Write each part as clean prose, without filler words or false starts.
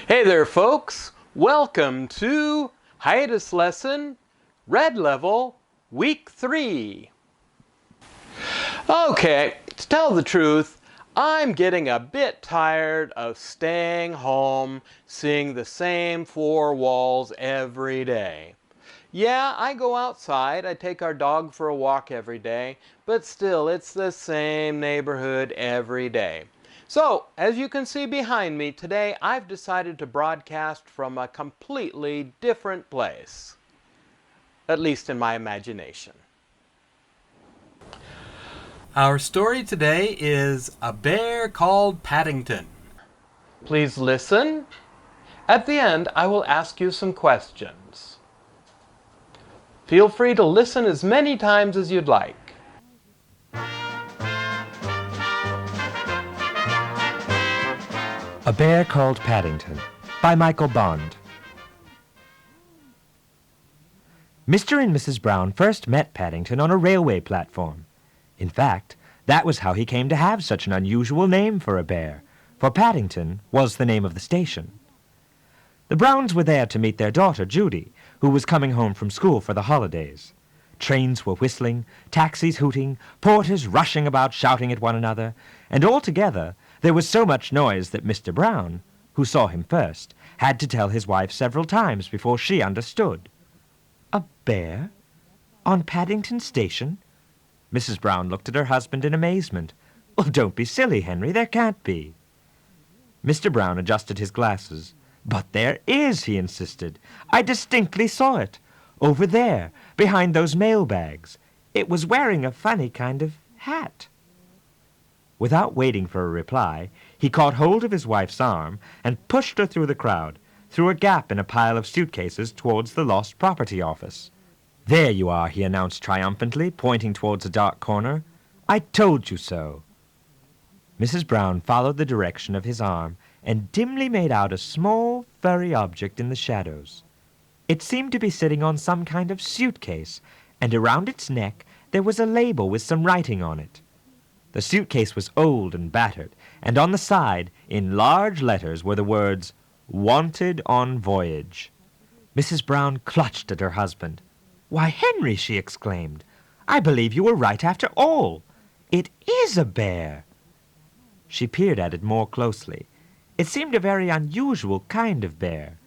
Hey there, folks. Welcome to Hiatus Lesson, Red Level, Week 3. Okay, to tell the truth, I'm getting a bit tired of staying home, seeing the same four walls every day. Yeah, I go outside, I take our dog for a walk every day, but still it's the same neighborhood every day. So, as you can see behind me, today I've decided to broadcast from a completely different place. At least in my imagination. Our story today is A Bear Called Paddington. Please listen. At the end, I will ask you some questions. Feel free to listen as many times as you'd like. A Bear Called Paddington by Michael Bond. Mr. and Mrs. Brown first met Paddington on a railway platform. In fact, that was how he came to have such an unusual name for a bear, for Paddington was the name of the station. The Browns were there to meet their daughter, Judy, who was coming home from school for the holidays. Trains were whistling, taxis hooting, porters rushing about shouting at one another, and altogether there was so much noise that Mr. Brown, who saw him first, had to tell his wife several times before she understood. A bear? On Paddington Station? Mrs. Brown looked at her husband in amazement. Well, don't be silly, Henry, there can't be. Mr. Brown adjusted his glasses. But there is, he insisted. I distinctly saw it. Over there, behind those mail bags. It was wearing a funny kind of hat. Without waiting for a reply, he caught hold of his wife's arm and pushed her through the crowd, through a gap in a pile of suitcases towards the Lost Property Office. There you are, he announced triumphantly, pointing towards a dark corner. I told you so. Mrs. Brown followed the direction of his arm and dimly made out a small, furry object in the shadows. It seemed to be sitting on some kind of suitcase, and around its neck there was a label with some writing on it. The suitcase was old and battered, and on the side, in large letters, were the words, Wanted on Voyage. Mrs. Brown clutched at her husband. Why, Henry, she exclaimed, I believe you were right after all. It is a bear. She peered at it more closely. It seemed a very unusual kind of bear.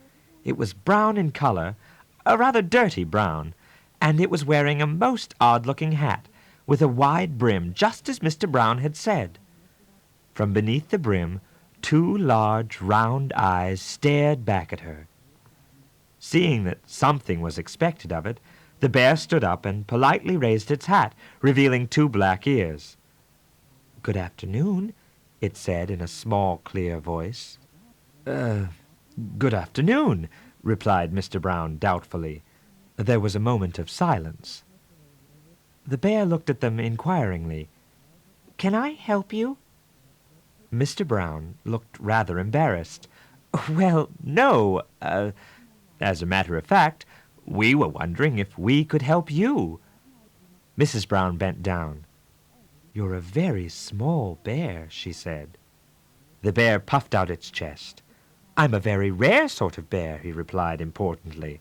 It was brown in color, a rather dirty brown, and it was wearing a most odd-looking hat, with a wide brim, just as Mr. Brown had said. From beneath the brim, two large, round eyes stared back at her. Seeing that something was expected of it, the bear stood up and politely raised its hat, revealing two black ears. Good afternoon, it said in a small, clear voice. Good afternoon, replied Mr. Brown doubtfully. There was a moment of silence. The bear looked at them inquiringly. Can I help you? Mr. Brown looked rather embarrassed. Well, no. As a matter of fact, we were wondering if we could help you. Mrs. Brown bent down. You're a very small bear, she said. The bear puffed out its chest. I'm a very rare sort of bear, he replied importantly.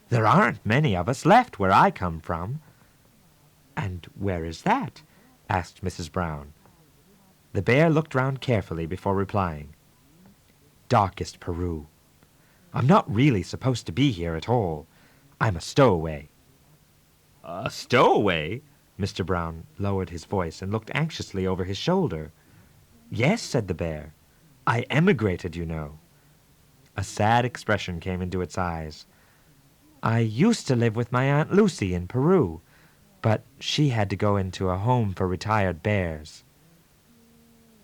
There aren't many of us left where I come from. And where is that? Asked Mrs. Brown. The bear looked round carefully before replying. Darkest Peru. I'm not really supposed to be here at all. I'm a stowaway. A stowaway? Mr. Brown lowered his voice and looked anxiously over his shoulder. Yes, said the bear. I emigrated, you know. A sad expression came into its eyes. I used to live with my Aunt Lucy in Peru, but she had to go into a home for retired bears.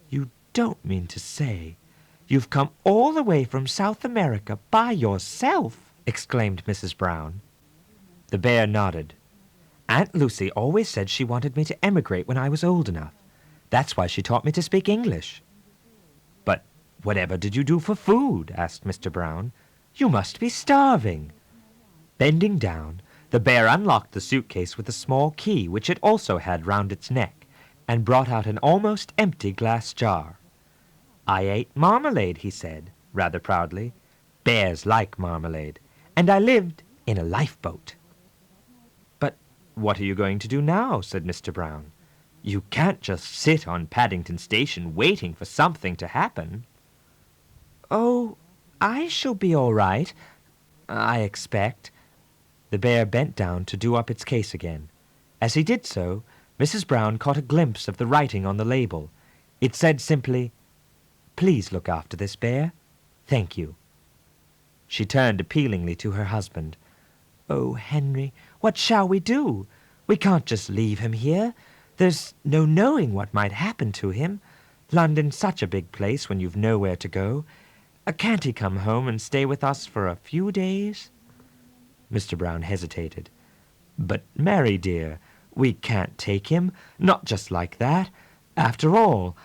You don't mean to say you've come all the way from South America by yourself? Exclaimed Mrs. Brown. The bear nodded. Aunt Lucy always said she wanted me to emigrate when I was old enough. That's why she taught me to speak English. But whatever did you do for food? Asked Mr. Brown. You must be starving. Bending down, the bear unlocked the suitcase with a small key which it also had round its neck, and brought out an almost empty glass jar. I ate marmalade, he said, rather proudly. Bears like marmalade, and I lived in a lifeboat. But what are you going to do now? Said Mr. Brown. You can't just sit on Paddington Station waiting for something to happen. Oh, I shall be all right, I expect. The bear bent down to do up its case again. As he did so, Mrs. Brown caught a glimpse of the writing on the label. It said simply, "Please look after this bear. Thank you." She turned appealingly to her husband. "Oh, Henry, what shall we do? We can't just leave him here. There's no knowing what might happen to him. London's such a big place when you've nowhere to go. Can't he come home and stay with us for a few days?" Mr. Brown hesitated. "But, Mary, dear, we can't take him, not just like that. After all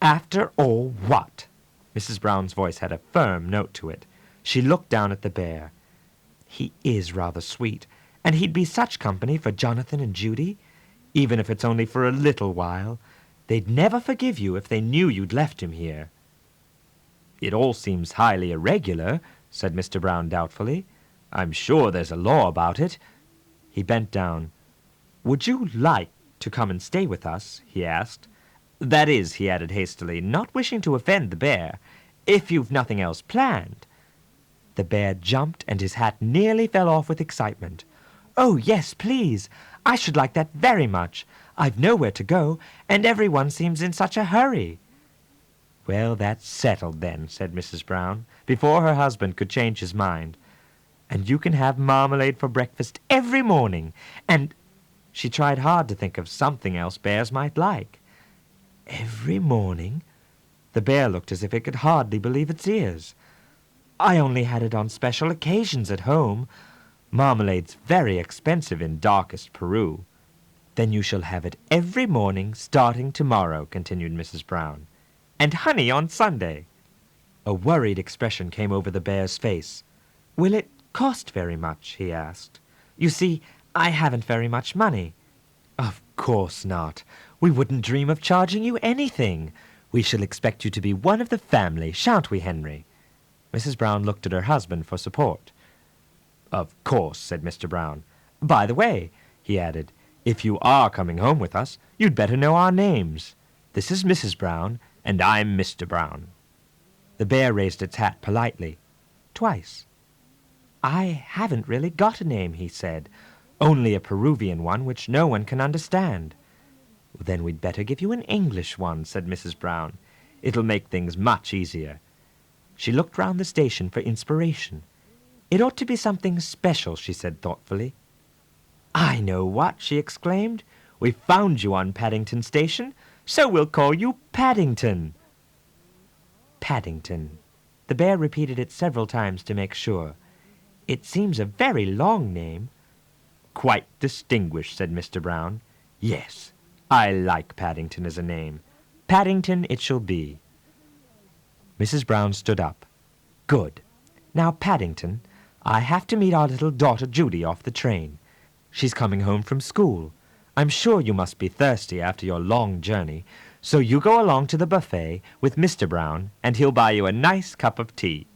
what?" Mrs. Brown's voice had a firm note to it. She looked down at the bear. "He is rather sweet, and he'd be such company for Jonathan and Judy, even if it's only for a little while. They'd never forgive you if they knew you'd left him here." "It all seems highly irregular," said Mr. Brown doubtfully. "I'm sure there's a law about it." He bent down. "Would you like to come and stay with us?" he asked. "That is," he added hastily, not wishing to offend the bear, "if you've nothing else planned." The bear jumped, and his hat nearly fell off with excitement. "Oh, yes, please. I should like that very much. I've nowhere to go, and everyone seems in such a hurry." "Well, that's settled then," said Mrs. Brown, before her husband could change his mind. "And you can have marmalade for breakfast every morning, and—" She tried hard to think of something else bears might like. "Every morning?" The bear looked as if it could hardly believe its ears. "I only had it on special occasions at home. Marmalade's very expensive in darkest Peru." "Then you shall have it every morning starting tomorrow," continued Mrs. Brown. "And honey on Sunday." A worried expression came over the bear's face. "Will it cost very much?" he asked. "You see, I haven't very much money." "Of course not. We wouldn't dream of charging you anything. We shall expect you to be one of the family, shan't we, Henry?" Mrs. Brown looked at her husband for support. "Of course," said Mr. Brown. "By the way," he added, "if you are coming home with us, you'd better know our names. This is Mrs. Brown, and I'm Mr. Brown." The bear raised its hat politely, twice. "I haven't really got a name," he said, "only a Peruvian one which no one can understand." "Then we'd better give you an English one," said Mrs. Brown. "It'll make things much easier." She looked round the station for inspiration. "It ought to be something special," she said thoughtfully. "I know what!" she exclaimed. "We've found you on Paddington Station, so we'll call you Paddington." Paddington. The bear repeated it several times to make sure. "It seems a very long name." "Quite distinguished," said Mr. Brown. "Yes, I like Paddington as a name. Paddington it shall be." Mrs. Brown stood up. "Good. Now, Paddington, I have to meet our little daughter Judy off the train. She's coming home from school. I'm sure you must be thirsty after your long journey, so you go along to the buffet with Mr. Brown, and he'll buy you a nice cup of tea."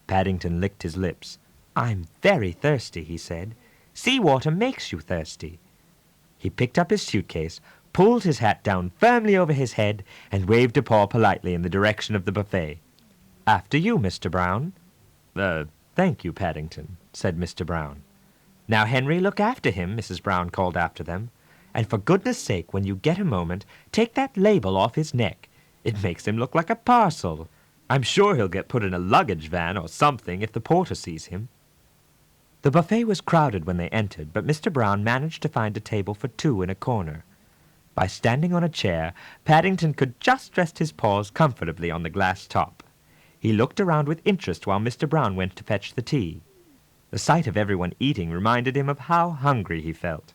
Paddington licked his lips. "I'm very thirsty," he said. "Sea water makes you thirsty." He picked up his suitcase, pulled his hat down firmly over his head, and waved a paw politely in the direction of the buffet. "After you, Mr. Brown." Thank you, Paddington," said Mr. Brown. "Now, Henry, look after him," Mrs. Brown called after them. "And for goodness sake, when you get a moment, take that label off his neck. It makes him look like a parcel. I'm sure he'll get put in a luggage van or something if the porter sees him." The buffet was crowded when they entered, but Mr. Brown managed to find a table for two in a corner. By standing on a chair, Paddington could just rest his paws comfortably on the glass top. He looked around with interest while Mr. Brown went to fetch the tea. The sight of everyone eating reminded him of how hungry he felt.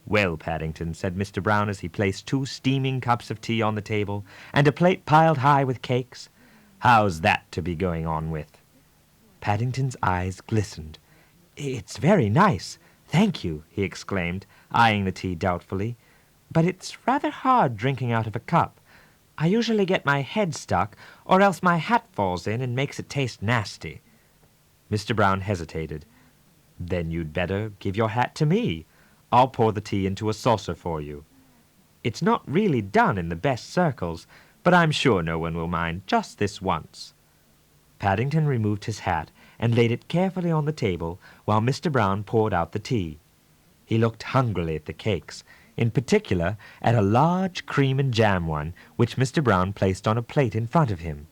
"Well, Paddington," said Mr. Brown as he placed two steaming cups of tea on the table and a plate piled high with cakes, "how's that to be going on with?" Paddington's eyes glistened. "It's very nice, thank you," he exclaimed, eyeing the tea doubtfully. "But it's rather hard drinking out of a cup. I usually get my head stuck, or else my hat falls in and makes it taste nasty." Mr. Brown hesitated. "Then you'd better give your hat to me. I'll pour the tea into a saucer for you. It's not really done in the best circles, but I'm sure no one will mind just this once." Paddington removed his hat and laid it carefully on the table while Mr. Brown poured out the tea. He looked hungrily at the cakes, in particular at a large cream and jam one which Mr. Brown placed on a plate in front of him.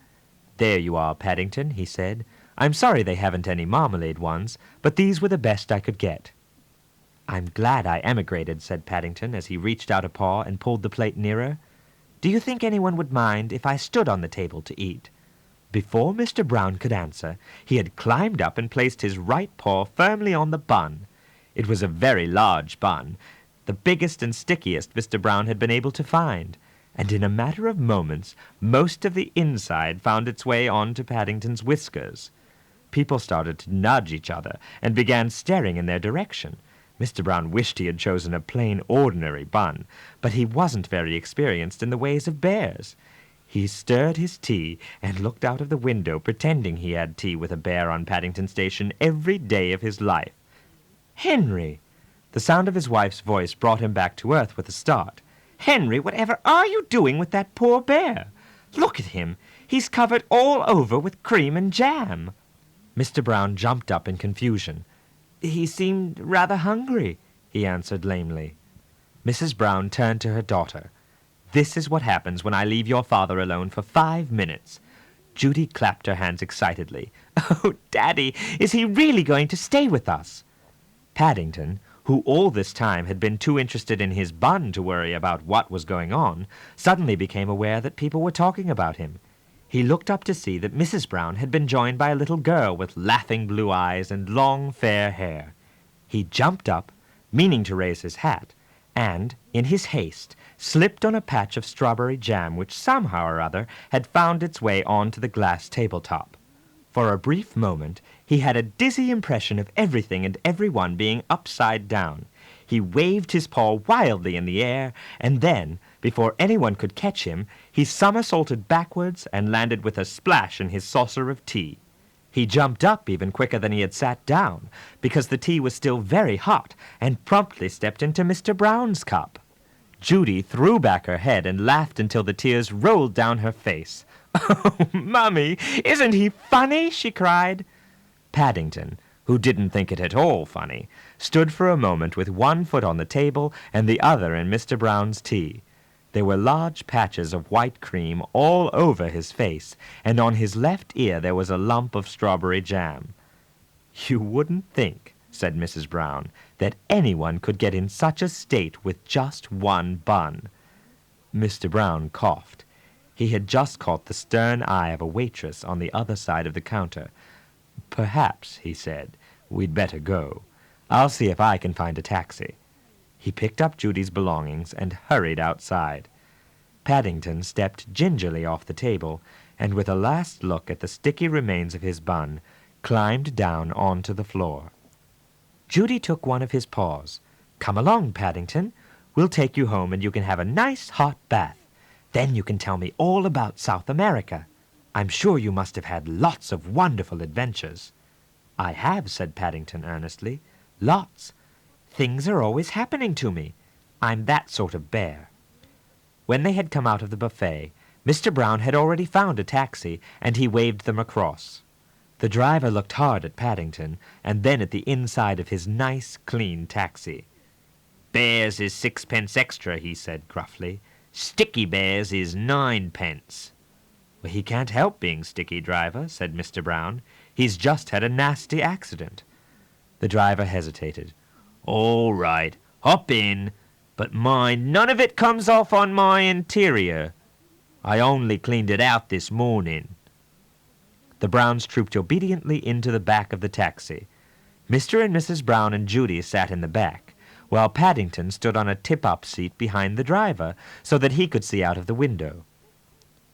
"There you are, Paddington," he said. "I'm sorry they haven't any marmalade ones, but these were the best I could get." "I'm glad I emigrated," said Paddington as he reached out a paw and pulled the plate nearer. "Do you think anyone would mind if I stood on the table to eat?" Before Mr. Brown could answer, he had climbed up and placed his right paw firmly on the bun. It was a very large bun, the biggest and stickiest Mr. Brown had been able to find, and in a matter of moments most of the inside found its way on to Paddington's whiskers. People started to nudge each other and began staring in their direction. Mr. Brown wished he had chosen a plain, ordinary bun, but he wasn't very experienced in the ways of bears. He stirred his tea and looked out of the window, pretending he had tea with a bear on Paddington Station every day of his life. "Henry!" The sound of his wife's voice brought him back to earth with a start. "Henry, whatever are you doing with that poor bear? Look at him. He's covered all over with cream and jam." Mr. Brown jumped up in confusion. "He seemed rather hungry," he answered lamely. Mrs. Brown turned to her daughter. "This is what happens when I leave your father alone for 5 minutes." Judy clapped her hands excitedly. "Oh, Daddy, is he really going to stay with us?" Paddington, who all this time had been too interested in his bun to worry about what was going on, suddenly became aware that people were talking about him. He looked up to see that Mrs. Brown had been joined by a little girl with laughing blue eyes and long fair hair. He jumped up, meaning to raise his hat, and, in his haste, slipped on a patch of strawberry jam which somehow or other had found its way onto the glass tabletop. For a brief moment he had a dizzy impression of everything and everyone being upside down. He waved his paw wildly in the air, and then, before anyone could catch him, he somersaulted backwards and landed with a splash in his saucer of tea. He jumped up even quicker than he had sat down, because the tea was still very hot, and promptly stepped into Mr. Brown's cup. Judy threw back her head and laughed until the tears rolled down her face. "Oh, Mummy, isn't he funny?" she cried. Paddington, who didn't think it at all funny, stood for a moment with one foot on the table and the other in Mr. Brown's tea. There were large patches of white cream all over his face, and on his left ear there was a lump of strawberry jam. "You wouldn't think," said Mrs. Brown, "that anyone could get in such a state with just one bun." Mr. Brown coughed. He had just caught the stern eye of a waitress on the other side of the counter. "Perhaps," he said, "we'd better go. I'll see if I can find a taxi." He picked up Judy's belongings and hurried outside. Paddington stepped gingerly off the table, and with a last look at the sticky remains of his bun, climbed down onto the floor. Judy took one of his paws. "Come along, Paddington. We'll take you home and you can have a nice hot bath. Then you can tell me all about South America. I'm sure you must have had lots of wonderful adventures." "I have," said Paddington earnestly. "Lots. Things are always happening to me. I'm that sort of bear." When they had come out of the buffet, Mr. Brown had already found a taxi, and he waved them across. The driver looked hard at Paddington, and then at the inside of his nice, clean taxi. "Bears is 6 pence extra," he said gruffly. "Sticky bears is 9 pence." "Well, he can't help being sticky, driver," said Mr. Brown. "He's just had a nasty accident." The driver hesitated. "All right, hop in, but mind, none of it comes off on my interior. I only cleaned it out this morning." The Browns trooped obediently into the back of the taxi. Mr. and Mrs. Brown and Judy sat in the back, while Paddington stood on a tip-up seat behind the driver so that he could see out of the window.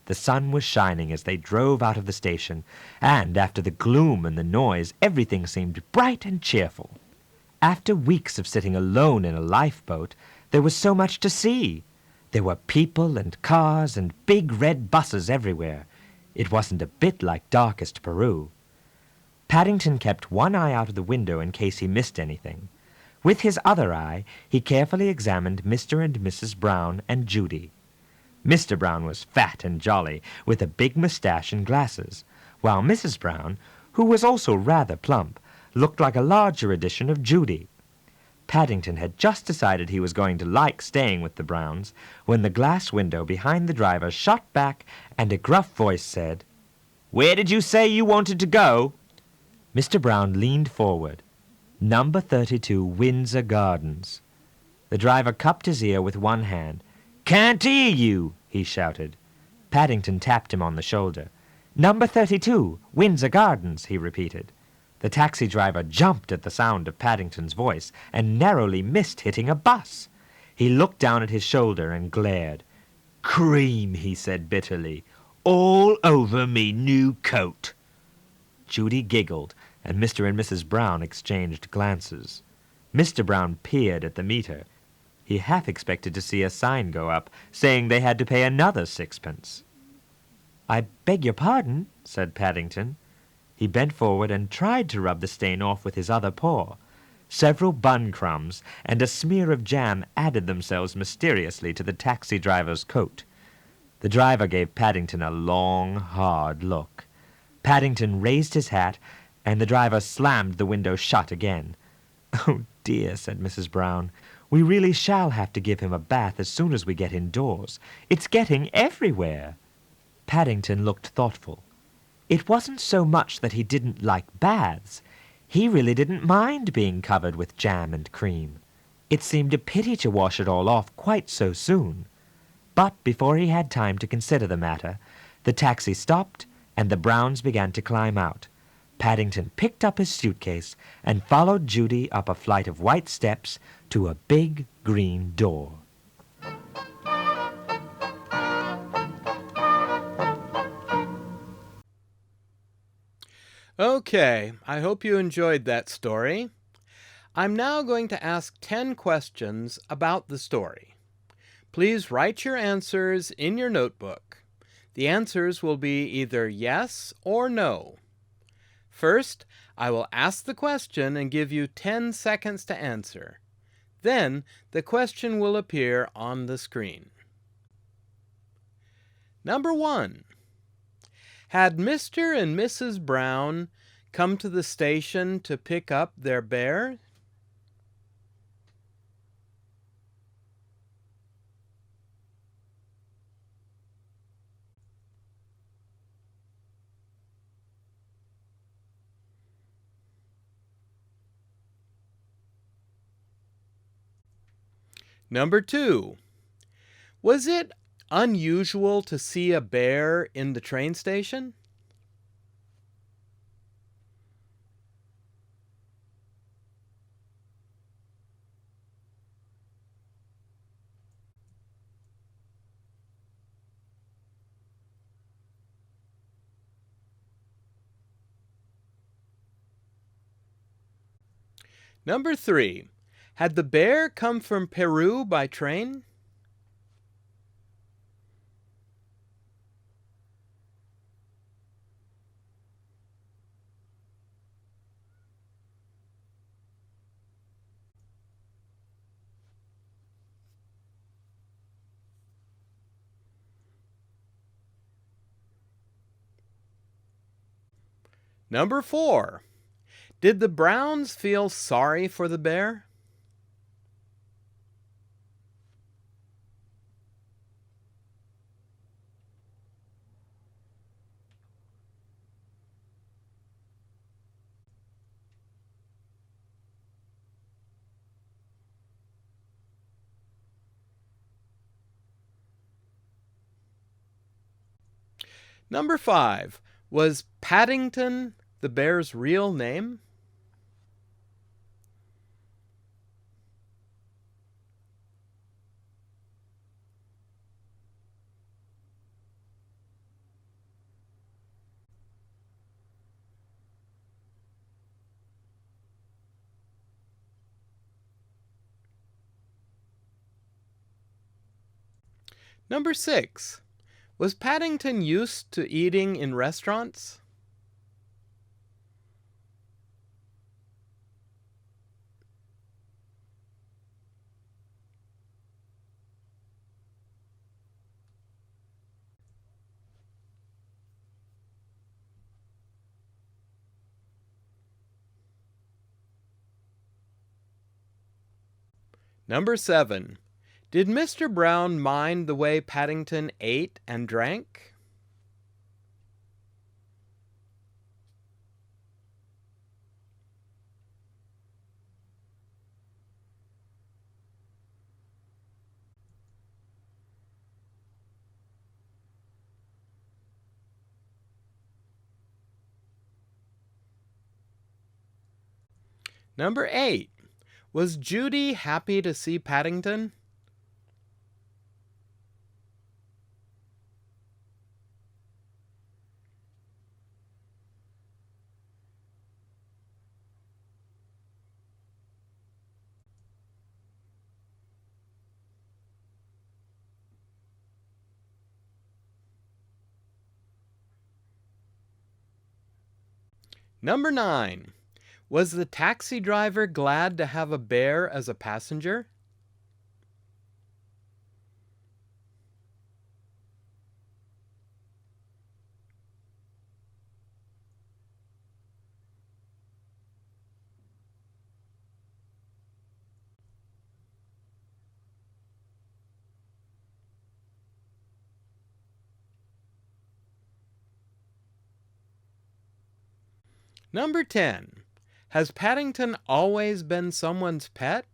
The sun was shining as they drove out of the station, and after the gloom and the noise, everything seemed bright and cheerful. After weeks of sitting alone in a lifeboat, there was so much to see. There were people and cars and big red buses everywhere. It wasn't a bit like darkest Peru. Paddington kept one eye out of the window in case he missed anything. With his other eye, he carefully examined Mr. and Mrs. Brown and Judy. Mr. Brown was fat and jolly, with a big mustache and glasses, while Mrs. Brown, who was also rather plump, looked like a larger edition of Judy. Paddington had just decided he was going to like staying with the Browns when the glass window behind the driver shot back and a gruff voice said, "Where did you say you wanted to go?" Mr. Brown leaned forward. "Number 32 Windsor Gardens." The driver cupped his ear with one hand. "Can't hear you," he shouted. Paddington tapped him on the shoulder. "Number 32 Windsor Gardens," he repeated. The taxi driver jumped at the sound of Paddington's voice and narrowly missed hitting a bus. He looked down at his shoulder and glared. "Cream," he said bitterly, "all over me new coat." Judy giggled, and Mr. and Mrs. Brown exchanged glances. Mr. Brown peered at the meter. He half expected to see a sign go up, saying they had to pay another 6pence. "I beg your pardon," said Paddington. He bent forward and tried to rub the stain off with his other paw. Several bun crumbs and a smear of jam added themselves mysteriously to the taxi driver's coat. The driver gave Paddington a long, hard look. Paddington raised his hat, and the driver slammed the window shut again. "Oh, dear," said Mrs. Brown. "We really shall have to give him a bath as soon as we get indoors. It's getting everywhere." Paddington looked thoughtful. It wasn't so much that he didn't like baths. He really didn't mind being covered with jam and cream. It seemed a pity to wash it all off quite so soon. But before he had time to consider the matter, the taxi stopped and the Browns began to climb out. Paddington picked up his suitcase and followed Judy up a flight of white steps to a big green door. Okay, I hope you enjoyed that story. I'm now going to ask 10 questions about the story. Please write your answers in your notebook. The answers will be either yes or no. First, I will ask the question and give you 10 seconds to answer. Then, the question will appear on the screen. Number 1. Had Mr. and Mrs. Brown come to the station to pick up their bear? Number 2. Was it unusual to see a bear in the train station? Number 3. Had the bear come from Peru by train? Number 4. Did the Browns feel sorry for the bear? Number 5. Was Paddington the bear's real name? Number 6. Was Paddington used to eating in restaurants? Number 7. Did Mr. Brown mind the way Paddington ate and drank? Number 8. Was Judy happy to see Paddington? Number 9. Was the taxi driver glad to have a bear as a passenger? Number 10. Has Paddington always been someone's pet?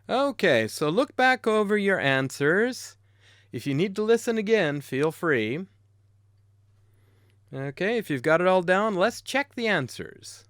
Okay, so look back over your answers. If you need to listen again, feel free. Okay, if you've got it all down, let's check the answers.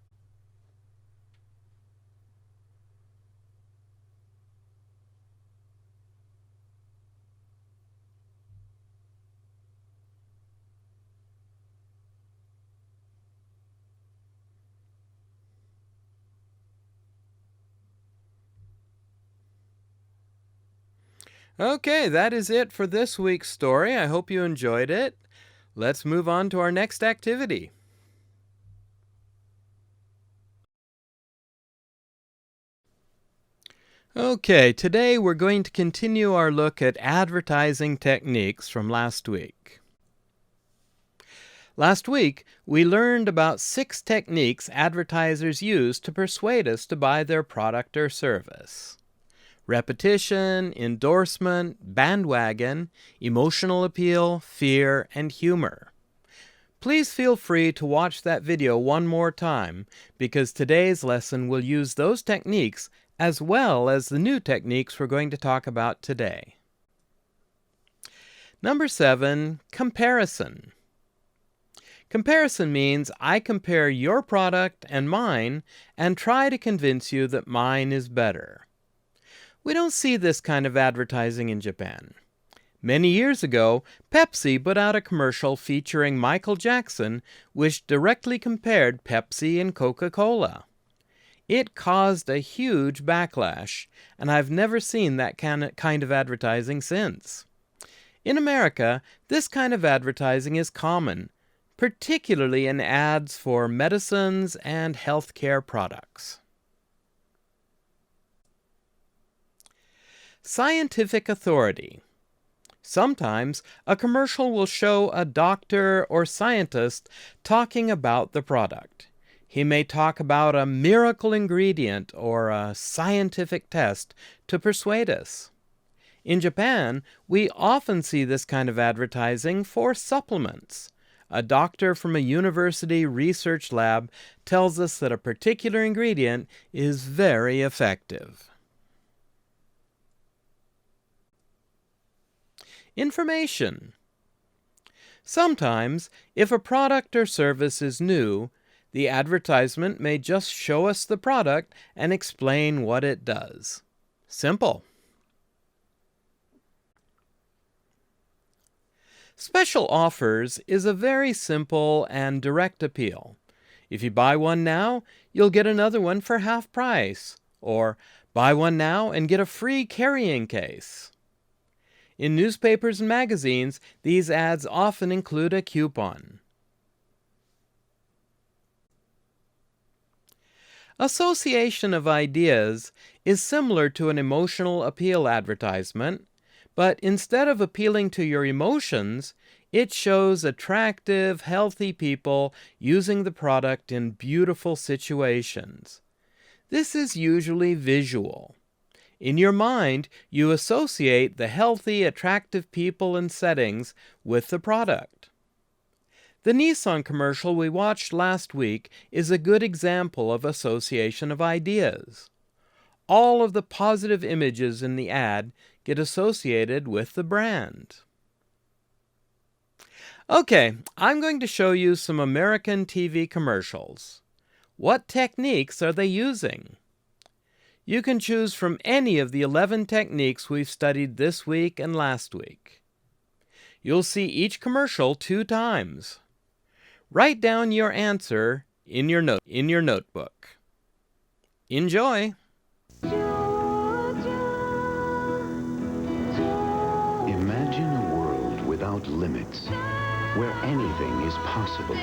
Okay, that is it for this week's story. I hope you enjoyed it. Let's move on to our next activity. Okay, today we're going to continue our look at advertising techniques from last week. Last week, we learned about 6 techniques advertisers use to persuade us to buy their product or service. Repetition, endorsement, bandwagon, emotional appeal, fear, and humor. Please feel free to watch that video one more time because today's lesson will use those techniques as well as the new techniques we're going to talk about today. Number 7, comparison. Comparison means I compare your product and mine and try to convince you that mine is better. We don't see this kind of advertising in Japan. Many years ago, Pepsi put out a commercial featuring Michael Jackson, which directly compared Pepsi and Coca-Cola. It caused a huge backlash, and I've never seen that kind of advertising since. In America, this kind of advertising is common, particularly in ads for medicines and healthcare products. Scientific authority. Sometimes a commercial will show a doctor or scientist talking about the product. He may talk about a miracle ingredient or a scientific test to persuade us. In Japan, we often see this kind of advertising for supplements. A doctor from a university research lab tells us that a particular ingredient is very effective. Information. Sometimes, if a product or service is new, The advertisement may just show us the product and explain what it does. Simple. Special offers is a very simple and direct appeal. If you buy one now, you'll get another one for half price, or buy one now and get a free carrying case. In newspapers and magazines, these ads often include a coupon. Association of ideas is similar to an emotional appeal advertisement, but instead of appealing to your emotions, it shows attractive, healthy people using the product in beautiful situations. This is usually visual. In your mind, you associate the healthy, attractive people and settings with the product. The Nissan commercial we watched last week is a good example of association of ideas. All of the positive images in the ad get associated with the brand. Okay, I'm going to show you some American TV commercials. What techniques are they using? You can choose from any of the 11 techniques we've studied this week and last week. You'll see each commercial 2 times. Write down your answer in your notebook. Enjoy! Imagine a world without limits, where anything is possible.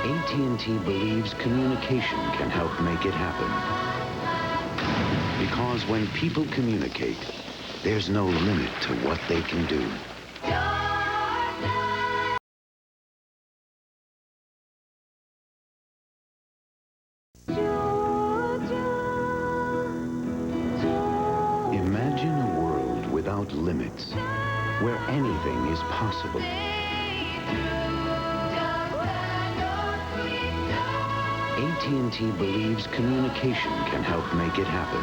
AT&T believes communication can help make it happen. Because when people communicate, there's no limit to what they can do. Imagine a world without limits, where anything is possible. AT&T believes communication can help make it happen.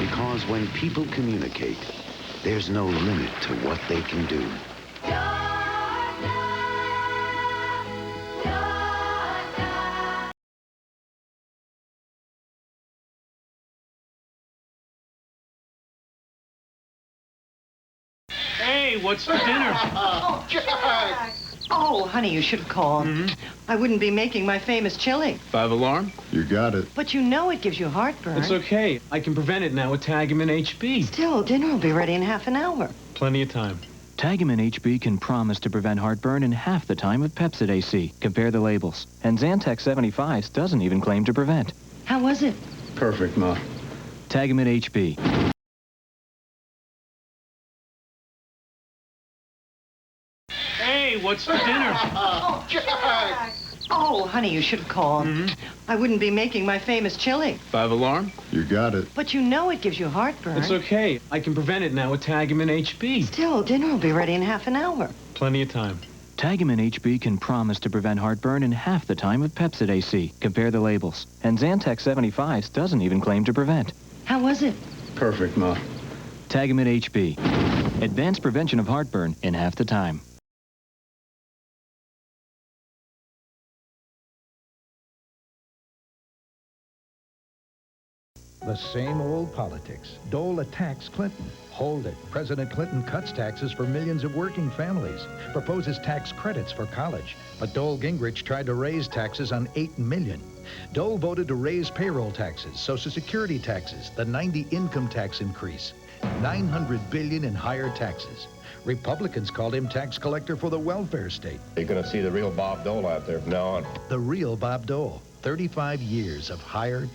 Because when people communicate, there's no limit to what they can do. Hey, what's for dinner? Oh, Jack! Oh, honey, you should have called. I wouldn't be making my famous chili. 5 alarm? You got it. But you know it gives you heartburn. It's okay. I can prevent it now with Tagamin HB. Still, dinner will be ready in half an hour. Plenty of time. Tagamin HB can promise to prevent heartburn in half the time of Pepcid AC. Compare the labels. And Zantac 75s doesn't even claim to prevent. How was it? Perfect, Ma. Tagamin HB. Hey, what's for dinner? Oh, Jack! Oh, honey, you should have called. I wouldn't be making my famous chili. 5 alarm? You got it. But you know it gives you heartburn. It's okay. I can prevent it now with Tagamin HB. Still, dinner will be ready in half an hour. Plenty of time. Tagamin HB can promise to prevent heartburn in half the time of Pepcid AC. Compare the labels. And Zantac 75s doesn't even claim to prevent. How was it? Perfect, Ma. Tagamin HB. Advanced prevention of heartburn in half the time. The same old politics. Dole attacks Clinton. Hold it. President Clinton cuts taxes for millions of working families, proposes tax credits for college. But Dole Gingrich tried to raise taxes on 8 million. Dole voted to raise payroll taxes, Social Security taxes, the 90 income tax increase, 900 billion in higher taxes. Republicans called him tax collector for the welfare state. You're going to see the real Bob Dole out there from now on. The real Bob Dole. 35 years of higher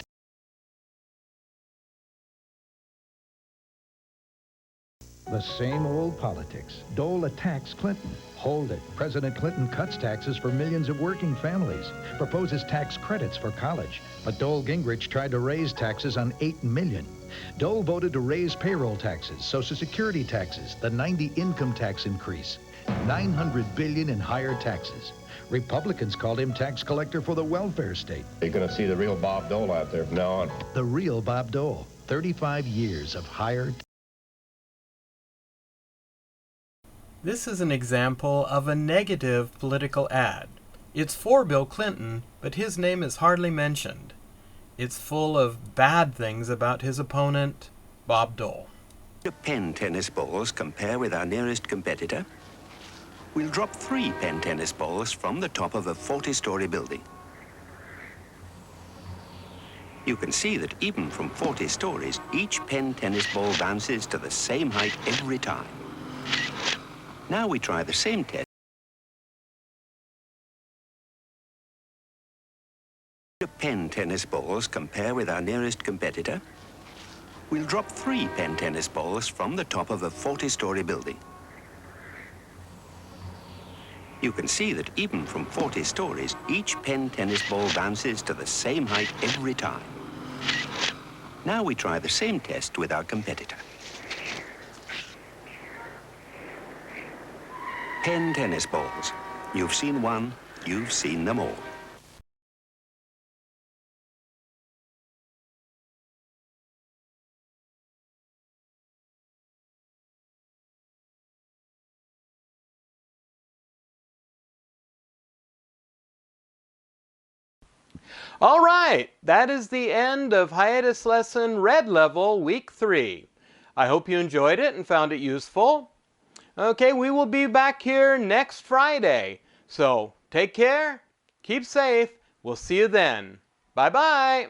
The same old politics. Dole attacks Clinton. Hold it. President Clinton cuts taxes for millions of working families, proposes tax credits for college. But Dole Gingrich tried to raise taxes on 8 million. Dole voted to raise payroll taxes, Social Security taxes, the 90 income tax increase, 900 billion in higher taxes. Republicans called him tax collector for the welfare state. You're going to see the real Bob Dole out there from now on. The real Bob Dole. 35 years of higher This is an example of a negative political ad. It's for Bill Clinton, but his name is hardly mentioned. It's full of bad things about his opponent, Bob Dole. Do 10 tennis balls compare with our nearest competitor? We'll drop 3 pen tennis balls from the top of a 40-story building. You can see that even from 40 stories, each pen tennis ball bounces to the same height every time. Now we try the same test. Do 10 tennis balls compare with our nearest competitor? We'll drop 3 pen tennis balls from the top of a 40-story building. You can see that even from 40 stories, each pen tennis ball bounces to the same height every time. Now we try the same test with our competitor. 10 tennis balls. You've seen one, you've seen them all. All right, that is the end of Hiatus Lesson Red Level Week 3. I hope you enjoyed it and found it useful. Okay, we will be back here next Friday. So take care, keep safe, we'll see you then. Bye-bye.